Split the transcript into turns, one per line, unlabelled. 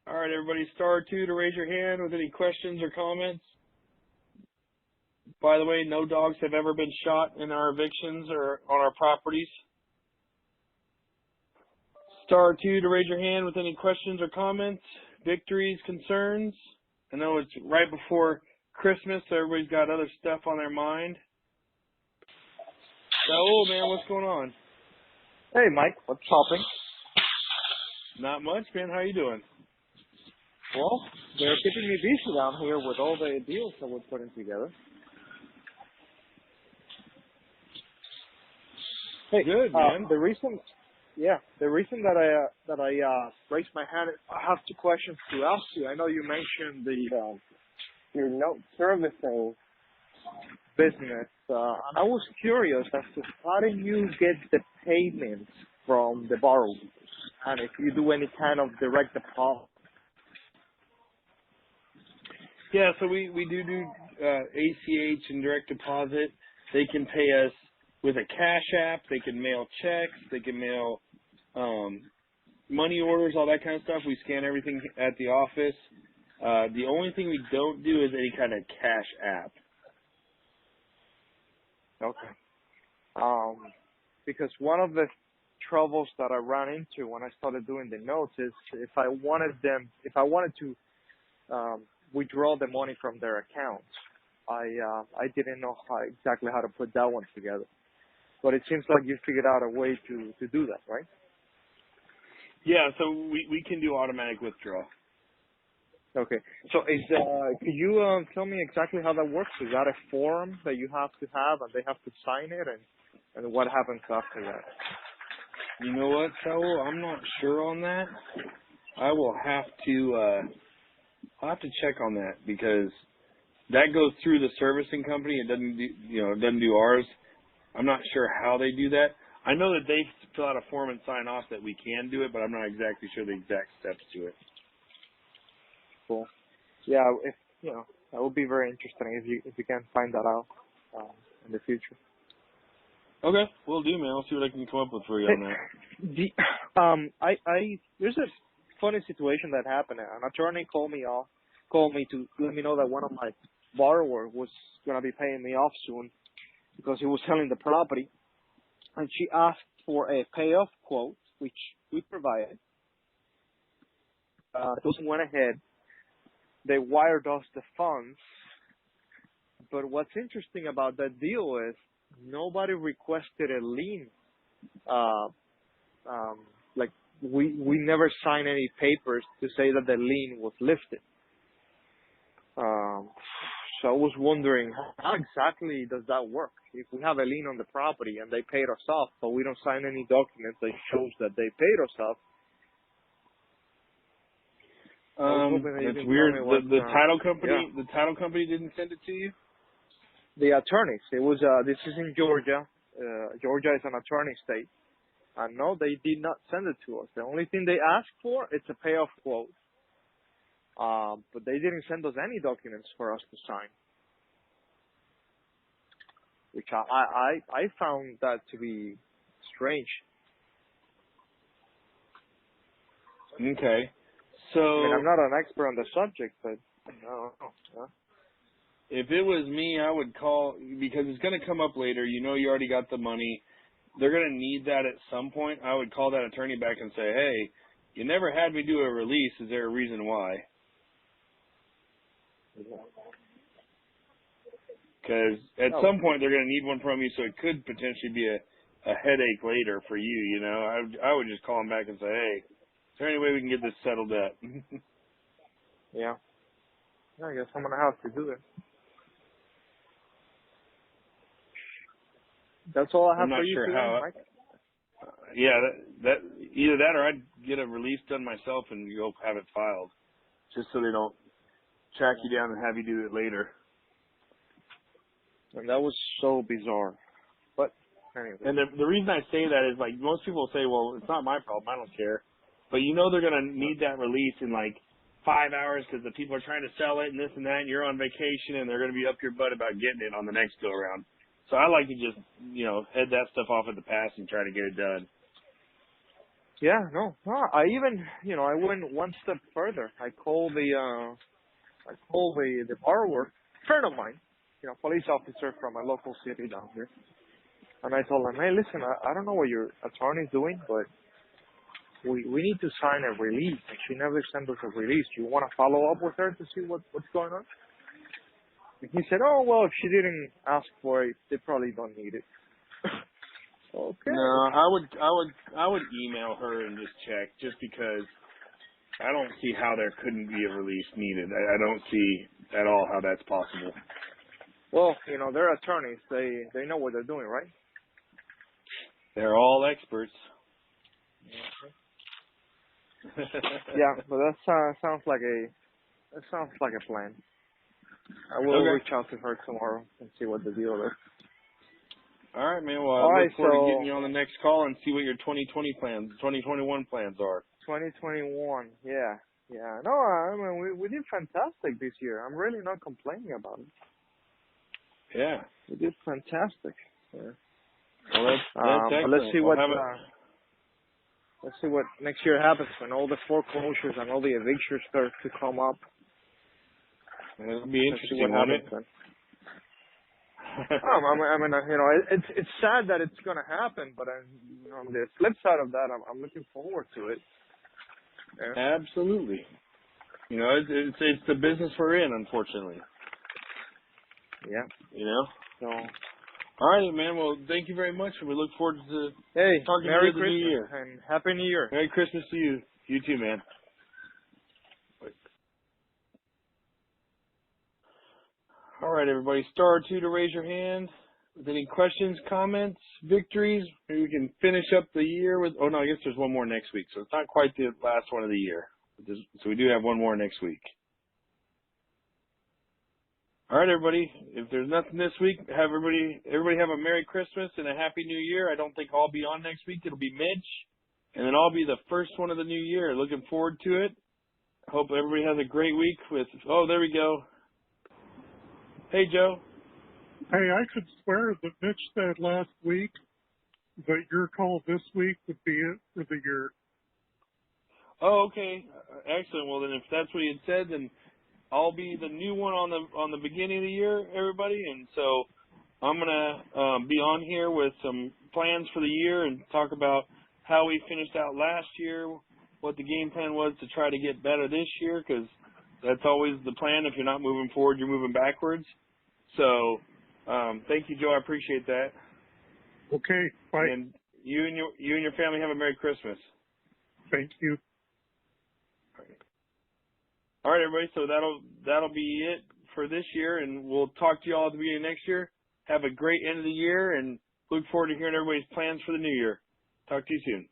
All right, everybody, *2 to raise your hand with any questions or comments. By the way, no dogs have ever been shot in our evictions or on our properties. *2 to raise your hand with any questions or comments, victories, concerns. I know it's right before Christmas, so everybody's got other stuff on their mind. Saul, man, what's going on?
Hey, Mike, what's popping?
Not much, man. How you doing?
Well, they're keeping me busy down here with all the deals that we're putting together. Hey,
Good, man.
the reason that I raised my hand, I have two questions to ask you. I know you mentioned your note servicing business, and I was curious as to how do you get the payments from the borrowers, and if you do any kind of direct deposit.
Yeah, so we do ACH and direct deposit. They can pay us with a cash app. They can mail checks. They can mail money orders, all that kind of stuff. We scan everything at the office. The only thing we don't do is any kind of cash app.
Okay. Because one of the troubles that I ran into when I started doing the notes is if I wanted to withdraw the money from their accounts, I didn't know exactly how to put that one together. But it seems like you figured out a way to do that, right?
Yeah, so we can do automatic withdrawal.
Okay. So could you tell me exactly how that works? Is that a form that you have to have and they have to sign it, and what happens after that?
You know what, Saul? I'm not sure on that. I will have to I'll have to check on that because that goes through the servicing company. It doesn't do ours. I'm not sure how they do that. I know that they fill out a form and sign off that we can do it, but I'm not exactly sure the exact steps to it.
Cool. Yeah, that would be very interesting if you can find that out in the future.
Okay, we'll do, man. I'll see what I can come up with for you on that.
There's a funny situation that happened. An attorney called me to let me know that one of my borrowers was going to be paying me off soon because he was selling the property, and she asked for a payoff quote, which we provided. Those went ahead. They wired us the funds, but what's interesting about that deal is nobody requested a lien. Like we never signed any papers to say that the lien was lifted. So I was wondering, how exactly does that work? If we have a lien on the property and they paid us off, but we don't sign any document that shows that they paid us off.
That's weird. The title company,
yeah.
The title company didn't send it to you.
The attorneys. It was. This is in Georgia. Georgia is an attorney state. And no, they did not send it to us. The only thing they asked for is a payoff quote. But they didn't send us any documents for us to sign, which I found that to be strange.
Okay. So
I mean, I'm not an expert on the subject, but no.
If it was me, I would call, because it's going to come up later. You know you already got the money. They're going to need that at some point. I would call that attorney back and say, hey, you never had me do a release. Is there a reason why? Because at some point they're going to need one from you, so it could potentially be a headache later for you, you know. I would just call them back and say, hey, is there any way we can get this settled up?
Yeah. I guess I'm going to have to do it. That's all I have for you today, Mike.
Yeah, that either that or I'd get a release done myself and go have it filed, just so they don't track you down and have you do it later.
And that was so bizarre. But anyway.
And the reason I say that is, like, most people say, well, it's not my problem, I don't care. But you know they're going to need that release in, like, 5 hours because the people are trying to sell it and this and that, and you're on vacation, and they're going to be up your butt about getting it on the next go-around. So I like to just, head that stuff off at the pass and try to get it done.
Yeah, no. I even, I went one step further. I called the borrower, friend of mine, police officer from a local city down here. And I told him, hey, listen, I don't know what your attorney's doing, but we need to sign a release. And she never sent us a release. You want to follow up with her to see what's going on? And he said, oh, well, if she didn't ask for it, they probably don't need it. Okay.
No, I would email her and just check, just because I don't see how there couldn't be a release needed. I don't see at all how that's possible.
Well, they're attorneys. They know what they're doing, right?
They're all experts.
Yeah, but that sounds like a plan. I will reach out to her tomorrow and see what the deal is.
All right, man. Well, I look forward to getting you on the next call and see what your 2021 plans are.
2021, yeah. No, I mean, we did fantastic this year. I'm really not complaining about it.
Yeah.
We did fantastic. Yeah.
Well, that's excellent.
But let's see what next year happens when all the foreclosures and all the evictions start to come up.
It'll be interesting, won't it?
I mean, it's sad that it's going to happen, but on the flip side of that, I'm looking forward to it. Yeah.
Absolutely. It's the business we're in, unfortunately.
Yeah. So.
All right, man. Well, thank you very much, and we look forward to talking
Merry
to you in the
Christmas
new year.
and Happy New Year.
Merry Christmas to you. You too, man. All right, everybody. Star 2 to raise your hand with any questions, comments, victories. Maybe we can finish up the year with. Oh no, I guess there's one more next week, so it's not quite the last one of the year. So we do have one more next week. All right, everybody. If there's nothing this week, everybody have a Merry Christmas and a Happy New Year. I don't think I'll be on next week. It'll be Mitch, and then I'll be the first one of the new year. Looking forward to it. Hope everybody has a great week with. Oh, there we go. Hey, Joe.
Hey, I could swear that Mitch said last week that your call this week would be it for the year.
Oh, okay. Excellent. Well, then if that's what he had said, then I'll be the new one on the beginning of the year, everybody. And so I'm going to be on here with some plans for the year and talk about how we finished out last year, what the game plan was to try to get better this year, because that's always the plan. If you're not moving forward, you're moving backwards. So thank you, Joe. I appreciate that.
Okay, bye.
And you and your family have a Merry Christmas.
Thank you.
All right, everybody. So that'll be it for this year, and we'll talk to you all at the beginning of next year. Have a great end of the year, and look forward to hearing everybody's plans for the new year. Talk to you soon.